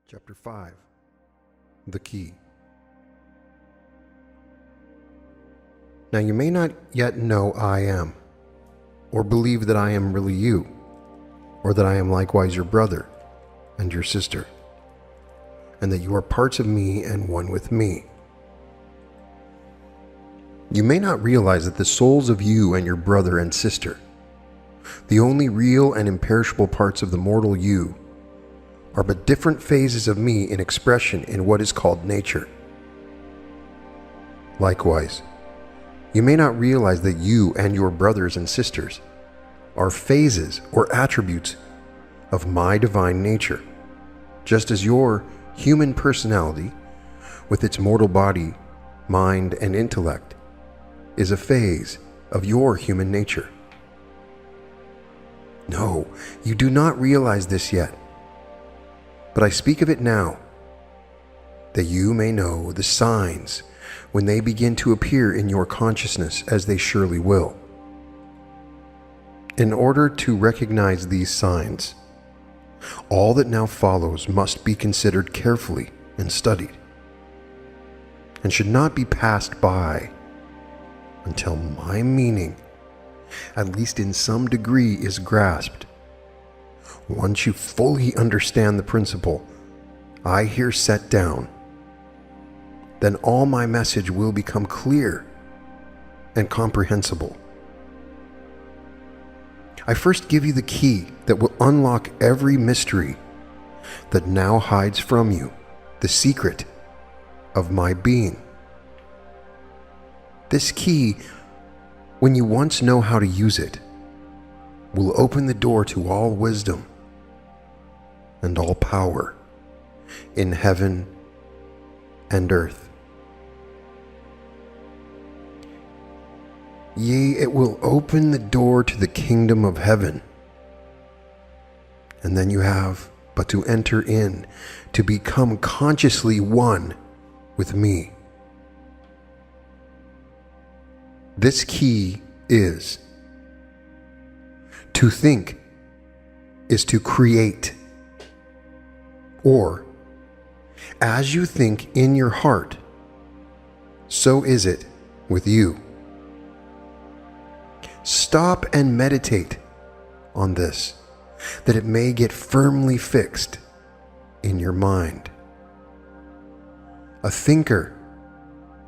Chapter 5. The Key. Now you may not yet know I am, or believe that I am really you, or that I am likewise your brother and your sister, and that you are parts of me and one with me. You may not realize that the souls of you and your brother and sister, the only real and imperishable parts of the mortal you, are but different phases of me in expression in what is called nature. Likewise, you may not realize that you and your brothers and sisters are phases or attributes of my divine nature, just as your human personality, with its mortal body, mind, and intellect, is a phase of your human nature. No, you do not realize this yet, but I speak of it now, that you may know the signs when they begin to appear in your consciousness, as they surely will. In order to recognize these signs, all that now follows must be considered carefully and studied, and should not be passed by until my meaning, at least in some degree, is grasped. Once you fully understand the principle I here set down, then all my message will become clear and comprehensible. I first give you the key that will unlock every mystery that now hides from you the secret of my being. This key, when you once know how to use it, will open the door to all wisdom and all power in heaven and earth. Yea, it will open the door to the kingdom of heaven, and then you have but to enter in to become consciously one with me. This key is: to think is to create. Or, as you think in your heart, so is it with you. Stop and meditate on this, that it may get firmly fixed in your mind. A thinker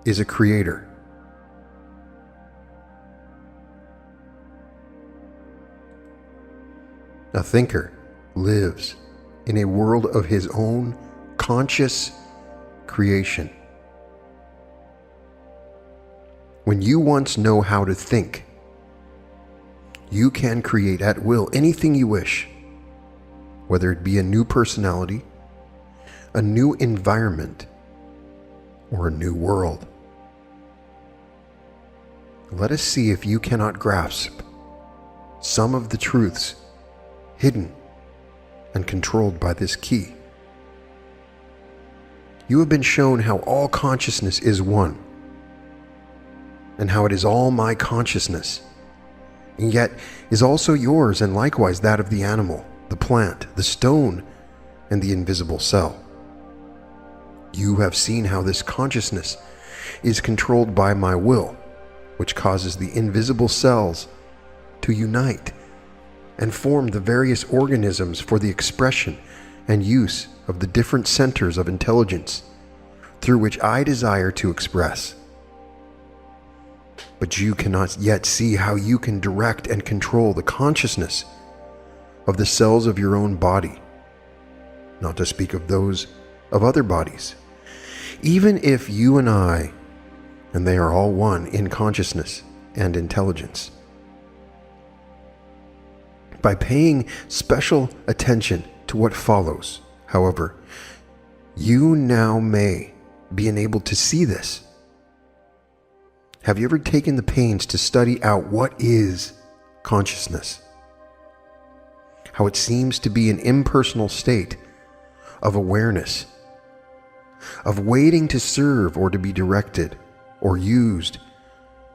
is a creator. A thinker lives in a world of his own conscious creation. When you once know how to think, you can create at will anything you wish, whether it be a new personality, a new environment, or a new world. Let us see if you cannot grasp some of the truths hidden and controlled by this key. You have been shown how all consciousness is one, and how it is all my consciousness, and yet is also yours, and likewise that of the animal, the plant, the stone, and the invisible cell. You have seen how this consciousness is controlled by my will, which causes the invisible cells to unite and form the various organisms for the expression and use of the different centers of intelligence through which I desire to express. But you cannot yet see how you can direct and control the consciousness of the cells of your own body, not to speak of those of other bodies, even if you and I, and they are all one in consciousness and intelligence. By paying special attention to what follows, however, you now may be enabled to see this. Have you ever taken the pains to study out what is consciousness? How it seems to be an impersonal state of awareness, of waiting to serve or to be directed or used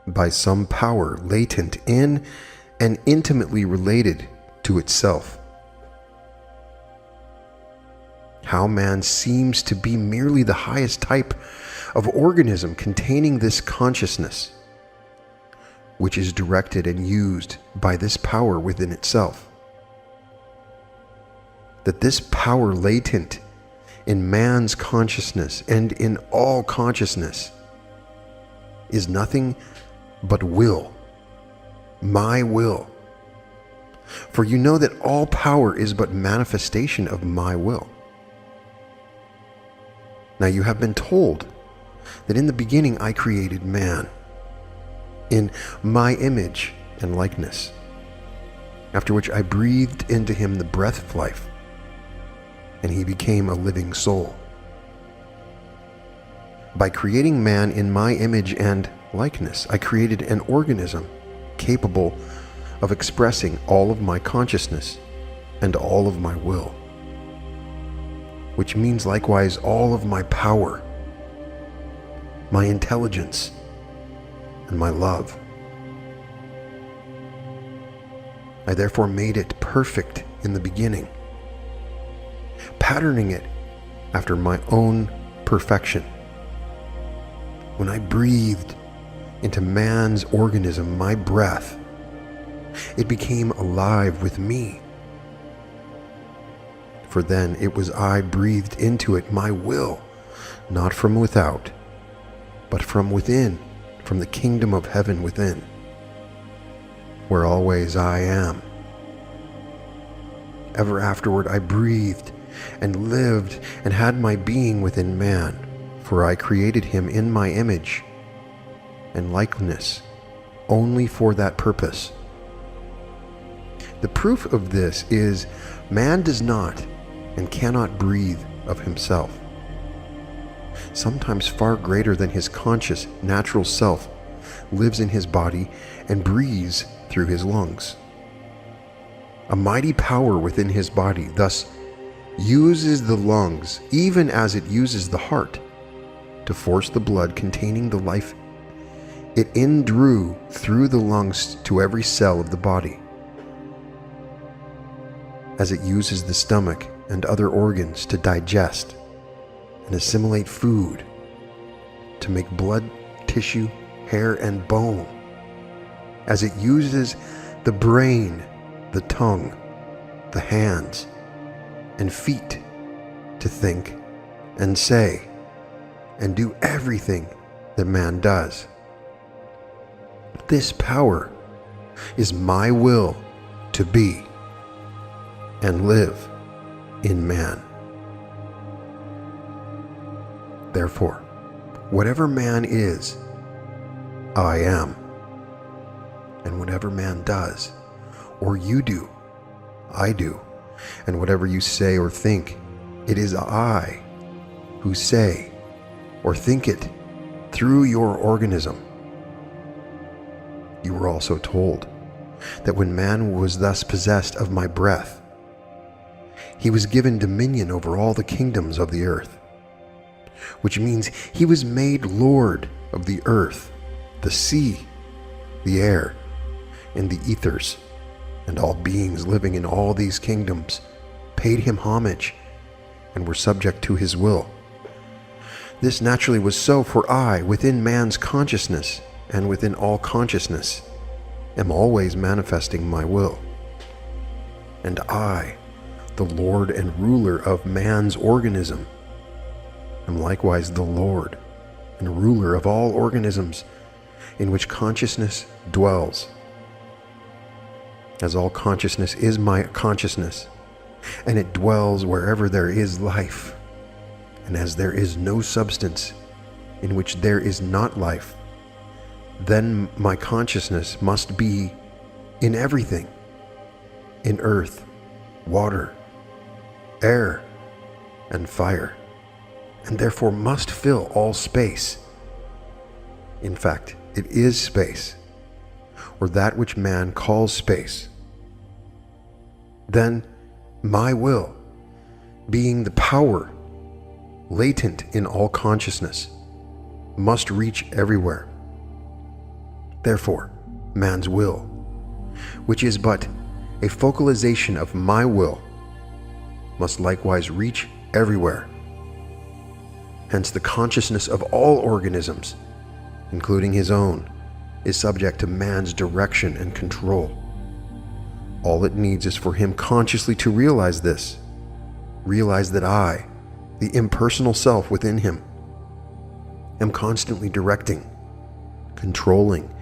by some power latent in and intimately related to itself. how man seems to be merely the highest type of organism containing this consciousness, which is directed and used by this power within itself. That this power latent in man's consciousness and in all consciousness is nothing but will, my will. For you know that all power is but manifestation of my will. Now you have been told that in the beginning I created man in my image and likeness, after which I breathed into him the breath of life, and he became a living soul. By creating man in my image and likeness, I created an organism capable of expressing all of my consciousness and all of my will, which means likewise all of my power, my intelligence, and my love. I therefore made it perfect in the beginning, patterning it after my own perfection. When I breathed into man's organism my breath, it became alive with me. For then it was I breathed into it my will, not from without, but from within, from the kingdom of heaven within, where always I am. Ever afterward I breathed and lived and had my being within man, for I created him in my image and likeness only for that purpose. The proof of this is man does not and cannot breathe of himself. Sometimes far greater than his conscious, natural self lives in his body and breathes through his lungs. A mighty power within his body thus uses the lungs, even as it uses the heart, to force the blood containing the life it indrew through the lungs to every cell of the body. As it uses the stomach and other organs to digest and assimilate food, to make blood, tissue, hair, and bone, as it uses the brain, the tongue, the hands, and feet to think and say and do everything that man does. This power is my will to be and live in man. Therefore, whatever man is, I am. And whatever man does, or you do, I do. And whatever you say or think, it is I who say or think it through your organism. You were also told that when man was thus possessed of my breath, he was given dominion over all the kingdoms of the earth, which means he was made Lord of the earth, the sea, the air, and the ethers, and all beings living in all these kingdoms paid him homage and were subject to his will. This naturally was so, for I, within man's consciousness and within all consciousness, am always manifesting my will. And I, the Lord and ruler of man's organism, am likewise the Lord and ruler of all organisms in which consciousness dwells. As all consciousness is my consciousness, and it dwells wherever there is life, and as there is no substance in which there is not life, then my consciousness must be in everything, in earth, water, air, and fire, and therefore must fill all space. In fact, it is space, or that which man calls space. Then my will, being the power latent in all consciousness, must reach everywhere. Therefore, man's will, which is but a focalization of my will, must likewise reach everywhere. Hence, the consciousness of all organisms, including his own, is subject to man's direction and control. All it needs is for him consciously to realize this. Realize that I, the impersonal self within him, am constantly directing, controlling,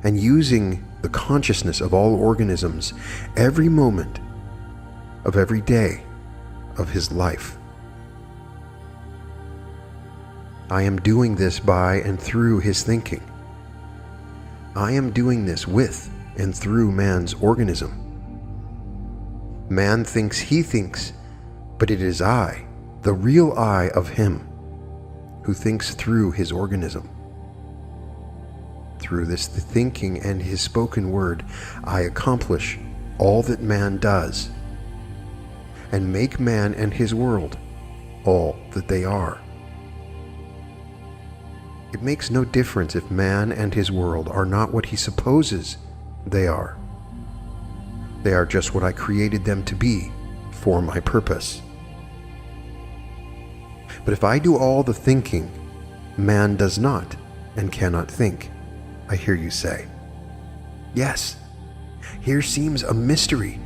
and using the consciousness of all organisms every moment of every day of his life. I am doing this by and through his thinking. I am doing this with and through man's organism. Man thinks he thinks, but it is I, the real I of him, who thinks through his organism. Through this thinking and his spoken word, I accomplish all that man does, and make man and his world all that they are. It makes no difference if man and his world are not what he supposes they are. They are just what I created them to be for my purpose. But if I do all the thinking, man does not and cannot think, I hear you say. Yes, here seems a mystery,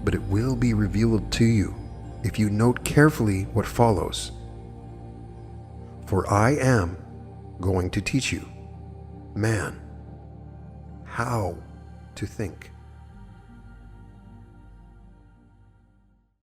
but it will be revealed to you if you note carefully what follows. For I am going to teach you, man, how to think.